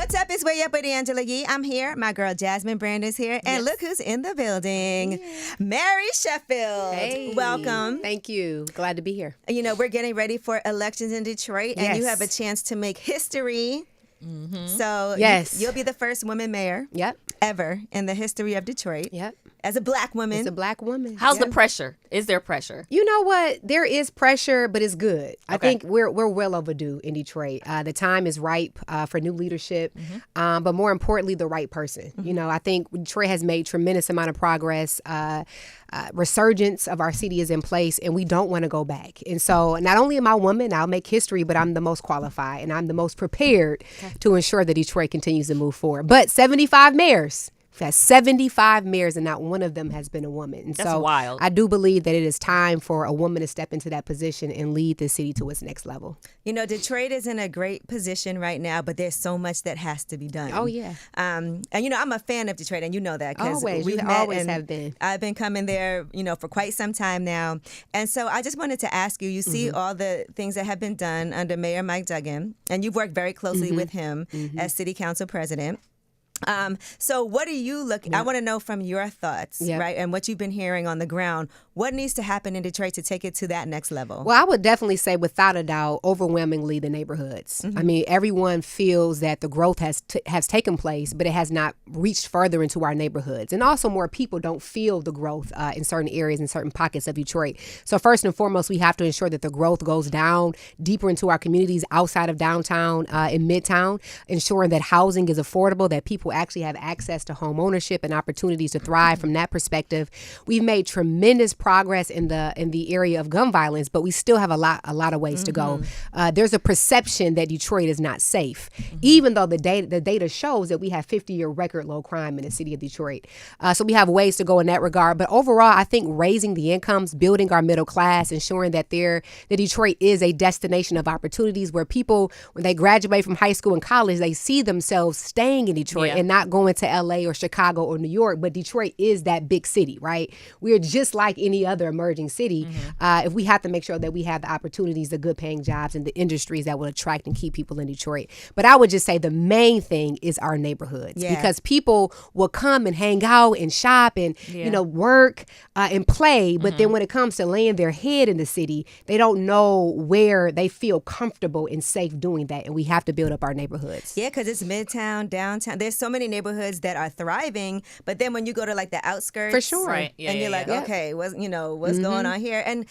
What's up? It's Way Up with Angela Yee. I'm here. My girl Jasmine Brandon's here. And look who's in the building. Mary Sheffield. Hey. Welcome. Thank you. Glad to be here. You know, we're getting ready for elections in Detroit, and you Yes. have a chance to make history. So you'll be the first woman mayor ever in the history of Detroit. Yep. As a black woman. As a black woman. How's the pressure? Is there pressure? You know what? There is pressure, but it's good. I think we're well overdue in Detroit. The time is ripe for new leadership, but more importantly, the right person. You know, I think Detroit has made tremendous amount of progress. Resurgence of our city is in place, and we don't want to go back. And so not only am I a woman, I'll make history, but I'm the most qualified and I'm the most prepared to ensure that Detroit continues to move forward. But 75 mayors. We've had 75 mayors, and not one of them has been a woman. And That's so wild. I do believe that it is time for a woman to step into that position and lead the city to its next level. You know, Detroit is in a great position right now, but there's so much that has to be done. Oh, yeah. And, you know, I'm a fan of Detroit, and you know that. Always. We've You met always and have been. I've been coming there, you know, for quite some time now. And so I just wanted to ask you see all the things that have been done under Mayor Mike Duggan, and you've worked very closely with him as city council president. So what are you looking? I want to know from your thoughts, right, and what you've been hearing on the ground. What needs to happen in Detroit to take it to that next level? Well, I would definitely say, without a doubt, overwhelmingly the neighborhoods. I mean, everyone feels that the growth has taken place, but it has not reached further into our neighborhoods. And also, more people don't feel the growth in certain areas, in certain pockets of Detroit. So first and foremost, we have to ensure that the growth goes down deeper into our communities outside of downtown in Midtown, ensuring that housing is affordable, that people actually have access to home ownership and opportunities to thrive from that perspective. We've made tremendous progress in the area of gun violence, but we still have a lot of ways to go. There's a perception that Detroit is not safe, even though the data shows that we have 50-year record low crime in the city of Detroit. So we have ways to go in that regard. But overall, I think raising the incomes, building our middle class, ensuring that Detroit is a destination of opportunities where people, when they graduate from high school and college, they see themselves staying in Detroit and not going to LA or Chicago or New York. But Detroit is that big city, right? We're just like any other emerging city. If we have to make sure that we have the opportunities, the good paying jobs, and the industries that will attract and keep people in Detroit. But I would just say the main thing is our neighborhoods, because people will come and hang out and shop and you know, work and play, but then when it comes to laying their head in the city, they don't know where they feel comfortable and safe doing that. And we have to build up our neighborhoods. Yeah, because it's Midtown, downtown. There's so many neighborhoods that are thriving, but then when you go to like the outskirts, For sure. Right. and you're like, okay, what's going on here? And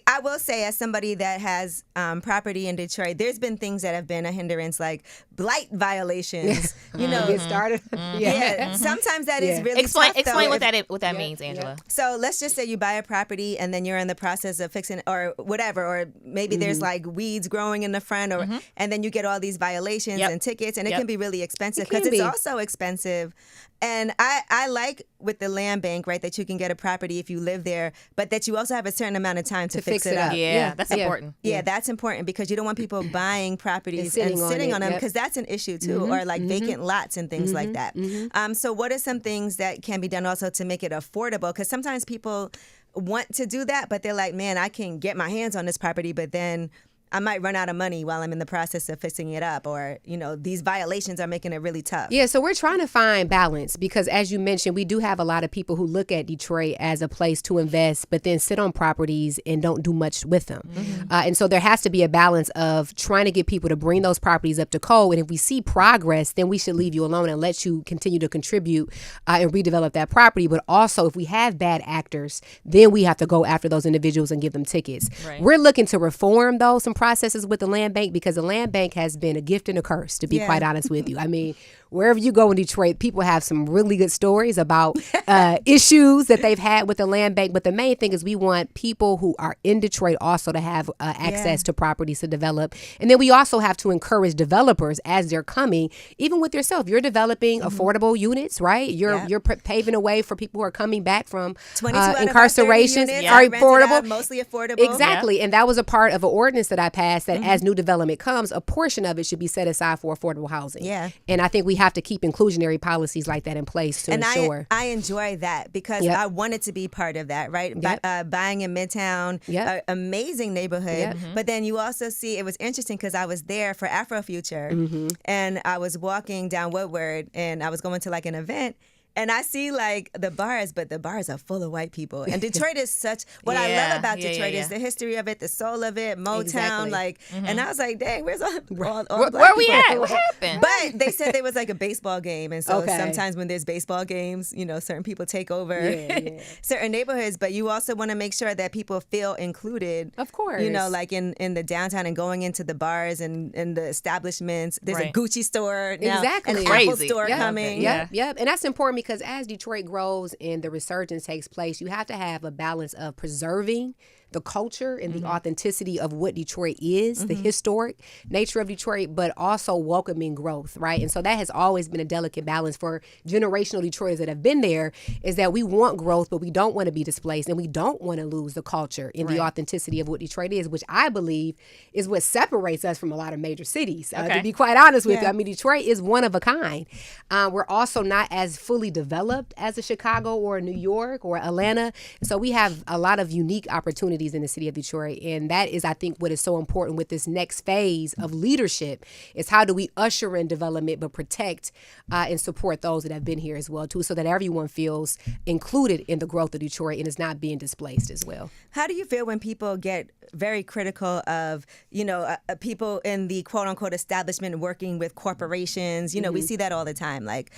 I will say, as somebody that has property in Detroit, there's been things that have been a hindrance, like blight violations. You know, Get started. sometimes that is really Explain tough, though. what that means, Angela. So let's just say you buy a property and then you're in the process of fixing or whatever, or maybe there's like weeds growing in the front, or and then you get all these violations and tickets, and it can be really expensive because it's also expensive. And I like with the land bank, right, that you can get a property if you live there, but that you also have a certain amount of time to fix it up. Yeah, that's important. Yeah, that's important because you don't want people buying properties and sitting on them, because that's an issue too, or like vacant lots and things like that. So what are some things that can be done also to make it affordable? Because sometimes people want to do that, but they're like, man, I can get my hands on this property, but then I might run out of money while I'm in the process of fixing it up, or, you know, these violations are making it really tough. Yeah, so we're trying to find balance because, as you mentioned, we do have a lot of people who look at Detroit as a place to invest, but then sit on properties and don't do much with them. And so there has to be a balance of trying to get people to bring those properties up to code. And if we see progress, then we should leave you alone and let you continue to contribute and redevelop that property. But also, if we have bad actors, then we have to go after those individuals and give them tickets. Right. We're looking to reform some processes with the land bank, because the land bank has been a gift and a curse, to be quite honest with you. I mean, wherever you go in Detroit, people have some really good stories about issues that they've had with the land bank. But the main thing is we want people who are in Detroit also to have access to properties to develop. And then we also have to encourage developers as they're coming, even with yourself. You're developing affordable units, right? You're paving a way for people who are coming back from incarceration are affordable. Mostly affordable. Exactly. And that was a part of an ordinance that I passed that as new development comes, a portion of it should be set aside for affordable housing. Yeah. And I think we have to keep inclusionary policies like that in place to ensure. I enjoy that because I wanted to be part of that, right? Buying in Midtown, amazing neighborhood. But then you also see, it was interesting because I was there for Afrofuture and I was walking down Woodward and I was going to like an event. And I see like the bars, but the bars are full of white people. And Detroit is such, what I love about Detroit is the history of it, the soul of it, Motown, and I was like, dang, where's all the black where we people? at? What happened? But they said there was like a baseball game. And so sometimes when there's baseball games, you know, certain people take over certain neighborhoods. But you also want to make sure that people feel included. Of course. You know, like in the downtown and going into the bars and the establishments. There's a Gucci store now. Exactly. An Apple store coming. Yep. And that's important because as Detroit grows and the resurgence takes place, you have to have a balance of preserving the culture and the authenticity of what Detroit is, the historic nature of Detroit, but also welcoming growth, right? And so that has always been a delicate balance for generational Detroiters that have been there, is that we want growth, but we don't want to be displaced and we don't want to lose the culture and the authenticity of what Detroit is, which I believe is what separates us from a lot of major cities. To be quite honest with you, I mean, Detroit is one of a kind. We're also not as fully developed as a Chicago or a New York or Atlanta. So we have a lot of unique opportunities in the city of Detroit. And that is, I think, what is so important with this next phase of leadership is how do we usher in development, but protect and support those that have been here as well, too, so that everyone feels included in the growth of Detroit and is not being displaced as well. How do you feel when people get very critical of, you know, people in the quote unquote establishment working with corporations? You know, we see that all the time. Like,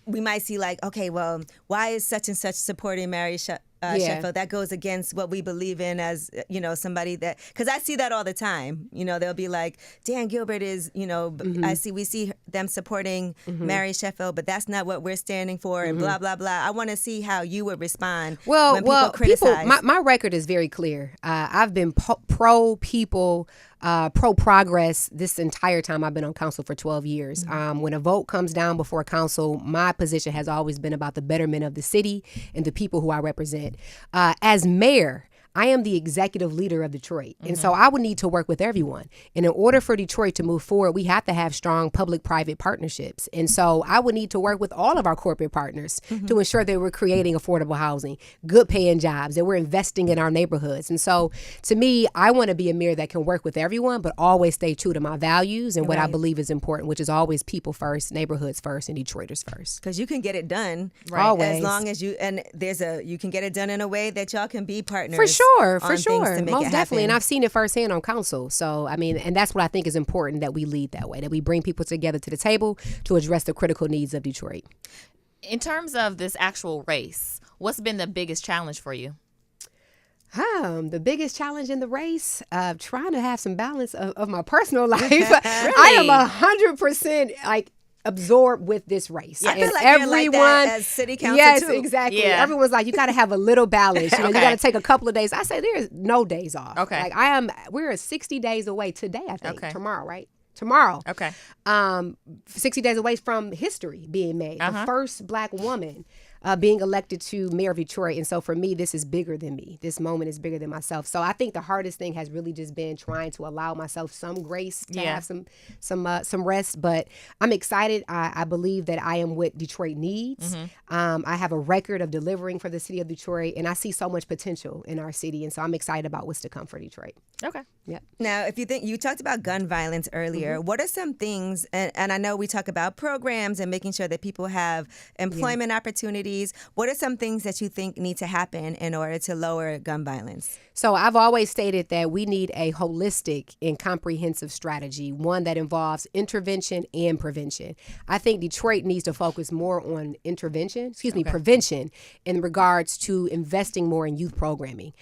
we might see like, okay, well, why is such and such supporting Mary Sheffield? That goes against what we believe in as, you know, somebody that, because I see that all the time. You know, they'll be like, Dan Gilbert is, you know, we see them supporting Mary Sheffield, but that's not what we're standing for, and blah, blah, blah. I want to see how you would respond when people criticize. My record is very clear. I've been pro-people, pro-progress this entire time I've been on council for 12 years. When a vote comes down before council, my position has always been about the betterment of the city and the people who I represent. As mayor, I am the executive leader of Detroit. And so I would need to work with everyone. And in order for Detroit to move forward, we have to have strong public-private partnerships. And so I would need to work with all of our corporate partners to ensure that we're creating affordable housing, good paying jobs, that we're investing in our neighborhoods. And so to me, I want to be a mayor that can work with everyone, but always stay true to my values and what I believe is important, which is always people first, neighborhoods first, and Detroiters first. Because you can get it done. Always. As long as you, and you can get it done in a way that y'all can be partners. For sure. Most definitely. And I've seen it firsthand on council. So, I mean, and that's what I think is important, that we lead that way, that we bring people together to the table to address the critical needs of Detroit. In terms of this actual race, what's been the biggest challenge for you? The biggest challenge in the race, trying to have some balance of my personal life. Really? I am 100% like absorbed with this race. I feel like everyone, you're like that as city council yes, too. Exactly. Yeah. Everyone's like, you got to have a little balance. You know, you got to take a couple of days. I say there's no days off. Okay. Like we're 60 days away today, I think. Tomorrow, right? Tomorrow. Okay. 60 days away from history being made. The first Black woman being elected to mayor of Detroit. And so for me, this is bigger than me. This moment is bigger than myself. So I think the hardest thing has really just been trying to allow myself some grace to have some rest. But I'm excited. I believe that I am what Detroit needs. I have a record of delivering for the city of Detroit, and I see so much potential in our city. And so I'm excited about what's to come for Detroit. Okay. Yep. Now, if you think, you talked about gun violence earlier, what are some things, and I know we talk about programs and making sure that people have employment opportunities. What are some things that you think need to happen in order to lower gun violence? So I've always stated that we need a holistic and comprehensive strategy, one that involves intervention and prevention. I think Detroit needs to focus more on prevention in regards to investing more in youth programming.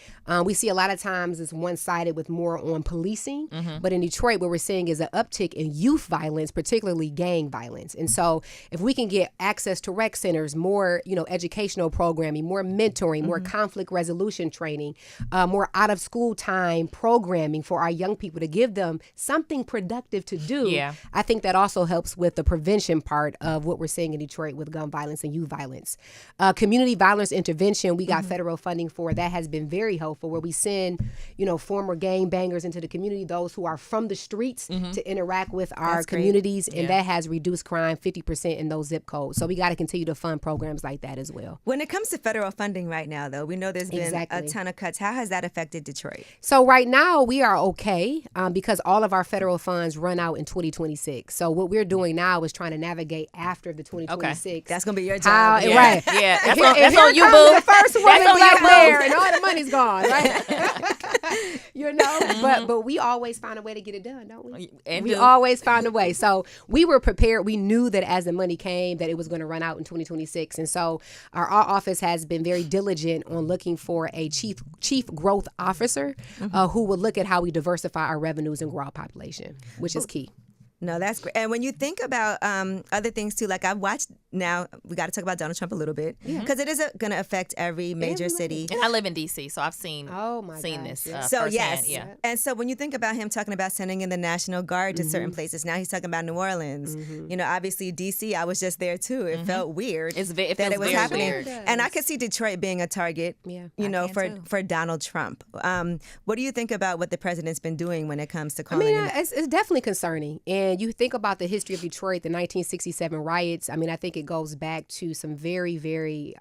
We see a lot of times it's one-sided with more on policing, but in Detroit what we're seeing is an uptick in youth violence, particularly gang violence. And so if we can get access to rec centers, more, educational programming, more mentoring, more conflict resolution training, more out of school time programming for our young people to give them something productive to do. Yeah. I think that also helps with the prevention part of what we're seeing in Detroit with gun violence and youth violence. Community violence intervention, we got federal funding for. That has been very helpful, where we send, former gang bangers into the community, those who are from the streets, to interact with our communities, and that has reduced crime 50% in those zip codes. So we got to continue to fund programs like that as well. When it comes to federal funding right now, though, we know there's been a ton of cuts. How has that affected Detroit? So right now we are okay because all of our federal funds run out in 2026. So what we're doing now is trying to navigate after the 2026. Okay. That's going to be your job. Right. Yeah. That's on you, boo. The first woman black there, and all the money's gone, right? But we always find a way to get it done, don't we? We always find a way. So we were prepared. We knew that as the money came, that it was going to run out in 2026. And so our office has been very diligent on looking for a chief growth officer who will look at how we diversify our revenues and grow our population, which is key. No, that's great. And when you think about other things too, like I've watched now, we got to talk about Donald Trump a little bit because it is going to affect every major city. And I live in D.C., so I've seen this. So firsthand. yes, yeah. And so when you think about him talking about sending in the National Guard to certain places, now he's talking about New Orleans. Obviously D.C., I was just there too. It felt weird that it was happening, weird. And I could see Detroit being a target. For Donald Trump. What do you think about what the president's been doing when it comes to calling? It's definitely concerning. And you think about the history of Detroit, the 1967 riots. I think it goes back to some very, very,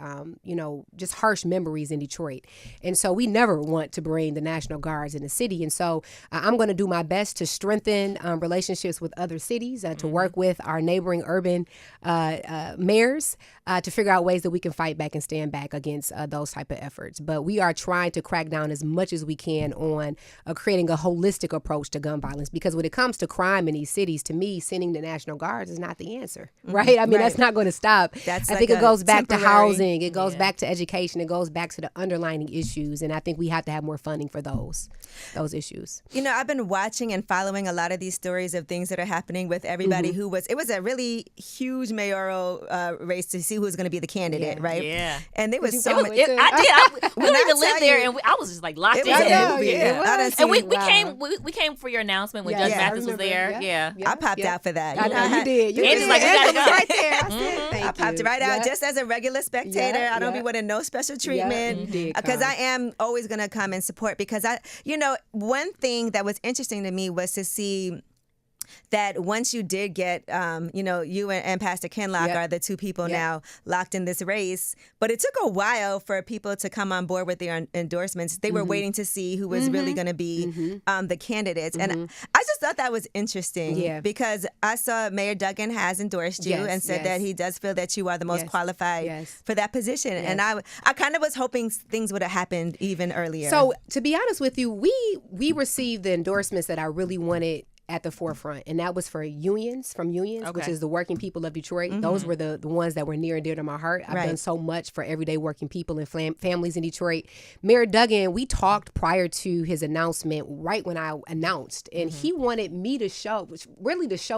just harsh memories in Detroit. And so we never want to bring the National Guards in the city. And so I'm going to do my best to strengthen relationships with other cities, to work with our neighboring urban mayors to figure out ways that we can fight back and stand back against those type of efforts. But we are trying to crack down as much as we can on creating a holistic approach to gun violence, because when it comes to crime in these cities, to me, sending the National Guards is not the answer, right? That's not going to stop. I think it goes back to housing. It goes back to education. It goes back to the underlying issues. And I think we have to have more funding for those issues. I've been watching and following a lot of these stories of things that are happening with everybody it was a really huge mayoral race to see who was going to be the candidate, right? Yeah. And there was so much. I did. We don't even live there, and I was just like locked in. And we came for your announcement when Judge Mathis was there. Yeah. I popped out for that. I know you did. You did. Like, we gotta go. Right there. I popped it right out just as a regular spectator. I don't be wanting no special treatment because I am always going to come and support, because one thing that was interesting to me was to see that once you did get, you and Pastor Kinlock are the two people now locked in this race. But it took a while for people to come on board with their endorsements. They were waiting to see who was really going to be the candidates. And I just thought that was interesting because I saw Mayor Duggan has endorsed you and said that he does feel that you are the most qualified for that position. And I kind of was hoping things would have happened even earlier. So to be honest with you, we received the endorsements that I really wanted at the forefront, and that was for unions, which is the working people of Detroit. Those were the ones that were near and dear to my heart. I've done so much for everyday working people and families in Detroit. Mayor Duggan, we talked prior to his announcement, right when I announced, and he wanted me to show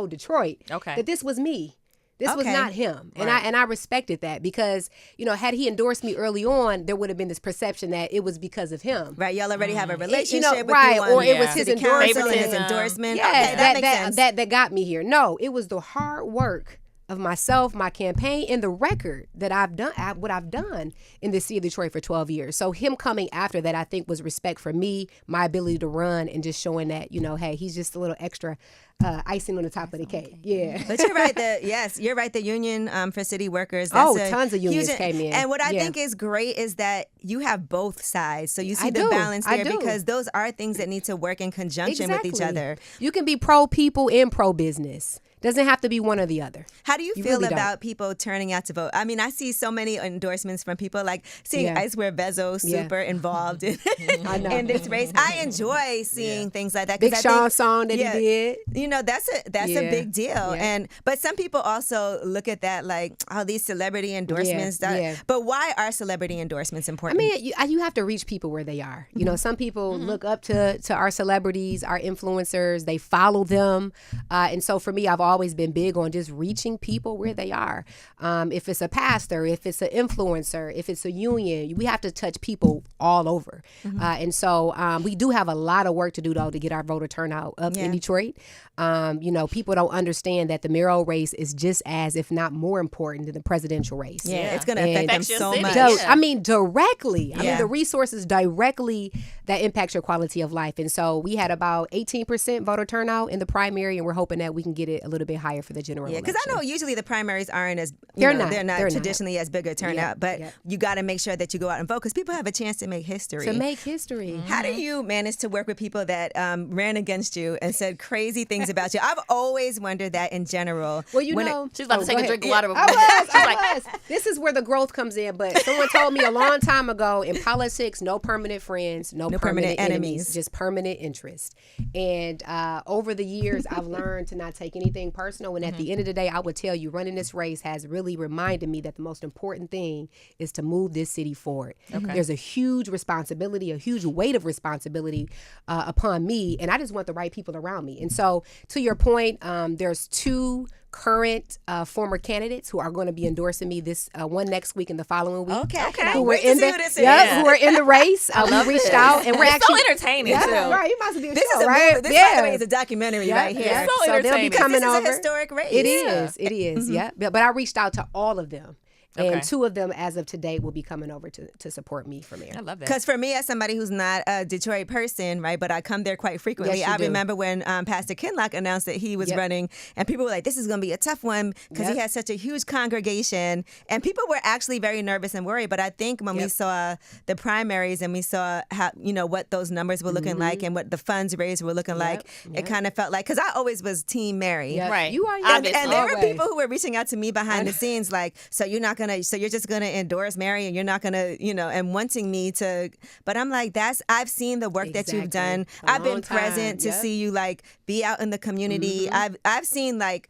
Detroit that this was me. This was not him. And I respected that because, had he endorsed me early on, there would have been this perception that it was because of him. Right. Y'all already have a relationship with or it was his endorsement. His endorsement. Yes, that makes sense. That got me here. No, it was the hard work of myself, my campaign, and the record that I've done, what I've done in the city of Detroit for 12 years. So him coming after that, I think, was respect for me, my ability to run, and just showing that, hey, he's just a little extra icing on the top of the cake. Yeah. But you're right. You're right. The union for city workers. Tons of unions came in. And what I think is great is that you have both sides. So you see the balance there because those are things that need to work in conjunction with each other. You can be pro people and pro business. Doesn't have to be one or the other. How do you feel about people turning out to vote? I mean, I see so many endorsements from people, like seeing Ice Wear Bezo super involved in this race. I enjoy seeing things like that. Big Sean song that he did. That's a big deal. Yeah. But some people also look at that like, these celebrity endorsements. But why are celebrity endorsements important? I mean, you have to reach people where they are. Some people look up to our celebrities, our influencers. They follow them. And so for me, I've always been big on just reaching people where they are. If it's a pastor, if it's an influencer, if it's a union, we have to touch people all over. And so we do have a lot of work to do, though, to get our voter turnout up in Detroit. People don't understand that the mayoral race is just as, if not more important than the presidential race. Yeah, it's going to affect them so much. I mean, directly. I mean, the resources directly that impacts your quality of life. And so we had about 18% voter turnout in the primary, and we're hoping that we can get it a little bit higher for the general election. Because I know usually the primaries aren't as, they're not traditionally as big a turnout, but you got to make sure that you go out and vote because people have a chance to make history. How do you manage to work with people that ran against you and said crazy things about you? I've always wondered that in general. Well, she's about to take a drink of water. I was. This is where the growth comes in. But someone told me a long time ago, in politics, no permanent friends, no permanent enemies, just permanent interest. And over the years, I've learned to not take anything personal. And at the end of the day, I would tell you, running this race has really reminded me that the most important thing is to move this city forward. There's a huge responsibility, a huge weight of responsibility upon me. And I just want the right people around me. And so, to your point, there's 2 current former candidates who are going to be endorsing me this one next week and the following week. Okay. Who are in the race. We reached out and we're actually so entertaining too. Right, you must be a this show, is a right? movie. This, by the way, is a documentary right here. So they'll be coming over. This is a historic race. It is. Yeah. But I reached out to all of them. And 2 of them, as of today, will be coming over to support me for mayor. I love that. Because for me, as somebody who's not a Detroit person, right, but I come there quite frequently. Yes, I remember when Pastor Kinlock announced that he was running, and people were like, "This is going to be a tough one," because he has such a huge congregation, and people were actually very nervous and worried. But I think when we saw the primaries and we saw how what those numbers were looking like and what the funds raised were looking like, it kind of felt like, because I always was Team Mary, right? You are, and there were people who were reaching out to me behind the scenes, like, so you're just gonna endorse Mary and you're not gonna, and wanting me to, but I'm like, I've seen the work that you've done. I've been present to see you like be out in the community. I've seen like,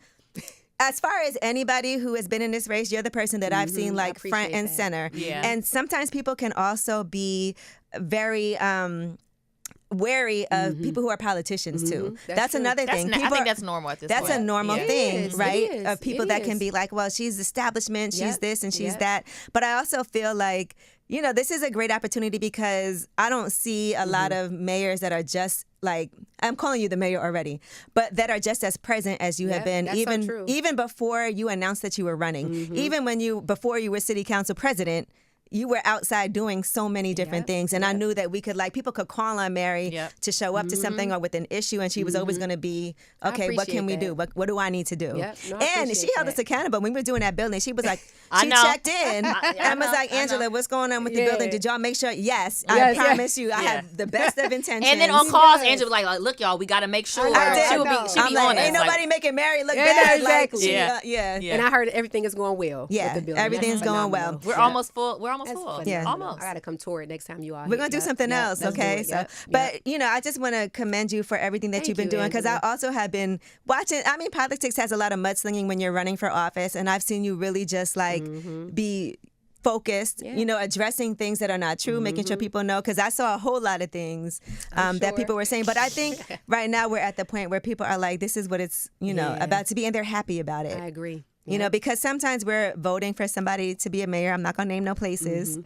as far as anybody who has been in this race, you're the person that I've seen like front and center. Yeah. And sometimes people can also be very wary of people who are politicians too. That's another thing. I think that's normal at this point. That's a normal thing, right? Of people that can be like, well, she's establishment, she's this and she's that. But I also feel like, this is a great opportunity because I don't see a lot of mayors that are just like, I'm calling you the mayor already, but that are just as present as you have been, even before you announced that you were running, even before you were city council president. You were outside doing so many different things. And I knew that we could, people could call on Mary to show up to something or with an issue. And she was always going to be, okay, what can we do? What do I need to do? And she held us accountable. When we were doing that building, she was like, she checked in and was like, Angela, what's going on with the building? Did y'all make sure? Yes, I promise you, I have the best of intentions. And then on calls, Angela was like, look, y'all, we got to make sure. She'll be on Ain't nobody making Mary look bad. Exactly. And I heard everything is going well. Yeah, everything's going well. We're almost full. Yeah, almost. I gotta come tour it next time you are. We're gonna do something else, okay? But I just want to commend you for everything that you've been doing, because I also have been watching. I mean, politics has a lot of mudslinging when you're running for office, and I've seen you really just be focused, addressing things that are not true, making sure people know, because I saw a whole lot of things that people were saying. But I think right now we're at the point where people are like, this is what it's about to be, and they're happy about it. I agree. Because sometimes we're voting for somebody to be a mayor. I'm not going to name no places.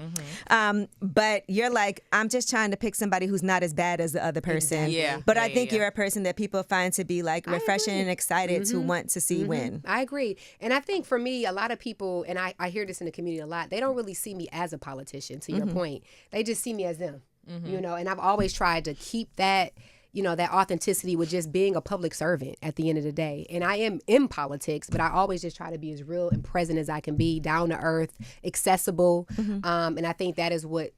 But you're like, I'm just trying to pick somebody who's not as bad as the other person. But I think you're a person that people find to be like refreshing and excited to want to see win. I agree. And I think for me, a lot of people, and I hear this in the community a lot, they don't really see me as a politician, to your point. They just see me as them, and I've always tried to keep that that authenticity with just being a public servant at the end of the day. And I am in politics, but I always just try to be as real and present as I can be, down to earth, accessible. And I think that is what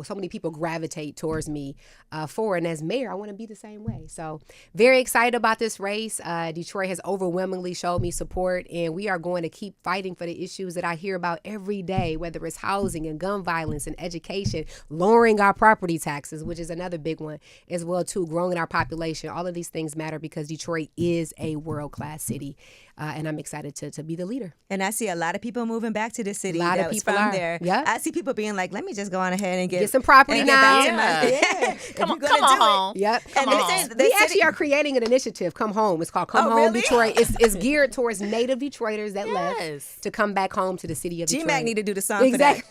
so many people gravitate towards me for. And as mayor, I want to be the same way. So very excited about this race. Detroit has overwhelmingly showed me support, and we are going to keep fighting for the issues that I hear about every day, whether it's housing and gun violence and education, lowering our property taxes, which is another big one as well too, growing our population. All of these things matter because Detroit is a world-class city. And I'm excited to be the leader. And I see a lot of people moving back to the city that was from there. I see people being like, let me just go on on ahead and get some property now. Come on home. Yep. Come on home. We actually are creating an initiative, Come Home. It's called Come Home Detroit. It's geared towards native Detroiters that left to come back home to the city of Detroit. GMAC need to do the song for that.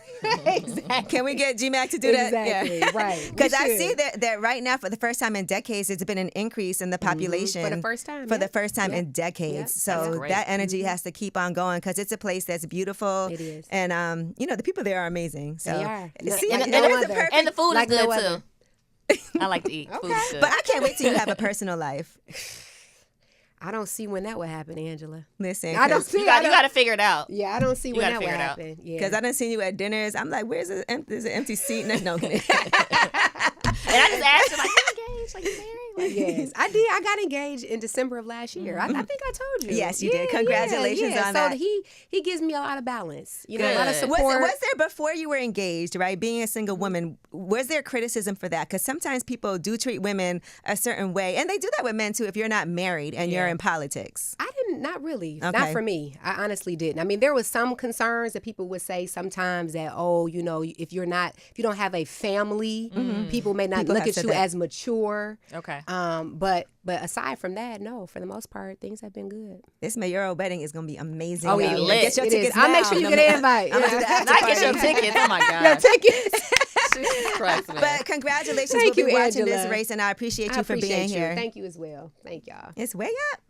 Exactly. Can we get GMAC to do that? Exactly. Yeah. Right. Because I see that right now, for the first time in decades, it's been an increase in the population. For the first time. For the first time in decades. So that energy has to keep on going because it's a place that's beautiful. It is. And, the people there are amazing. So, they are. See, and the food is good, too. I like to eat. Food is good. But I can't wait till you have a personal life. I don't see when that would happen, Angela. Listen, I don't see. You got to figure it out. Yeah, I don't see when that would happen. Because I done seen you at dinners. I'm like, there's an empty seat. No, and I just asked him, like, you engaged? Like, you married? Like, yes, I did. I got engaged in December of last year. I think I told you. Yes, you did. Congratulations on that. So he gives me a lot of balance. A lot of support. Was there before you were engaged, right? Being a single woman, was there criticism for that? Because sometimes people do treat women a certain way, and they do that with men too. If you're not married and you're in politics, not really. Okay. Not for me. I honestly didn't. I mean, there was some concerns that people would say sometimes that, if you don't have a family, people may not look at you as mature. Okay. But aside from that, no, for the most part, things have been good. This mayoral wedding is going to be amazing. Oh, yeah. Get your tickets now. I'll make sure you get an invite. I get your tickets. Oh, my God. Your tickets. Christ, man. But congratulations. We'll be watching this race, and I appreciate you for being here. Thank you as well. Thank y'all. It's way up.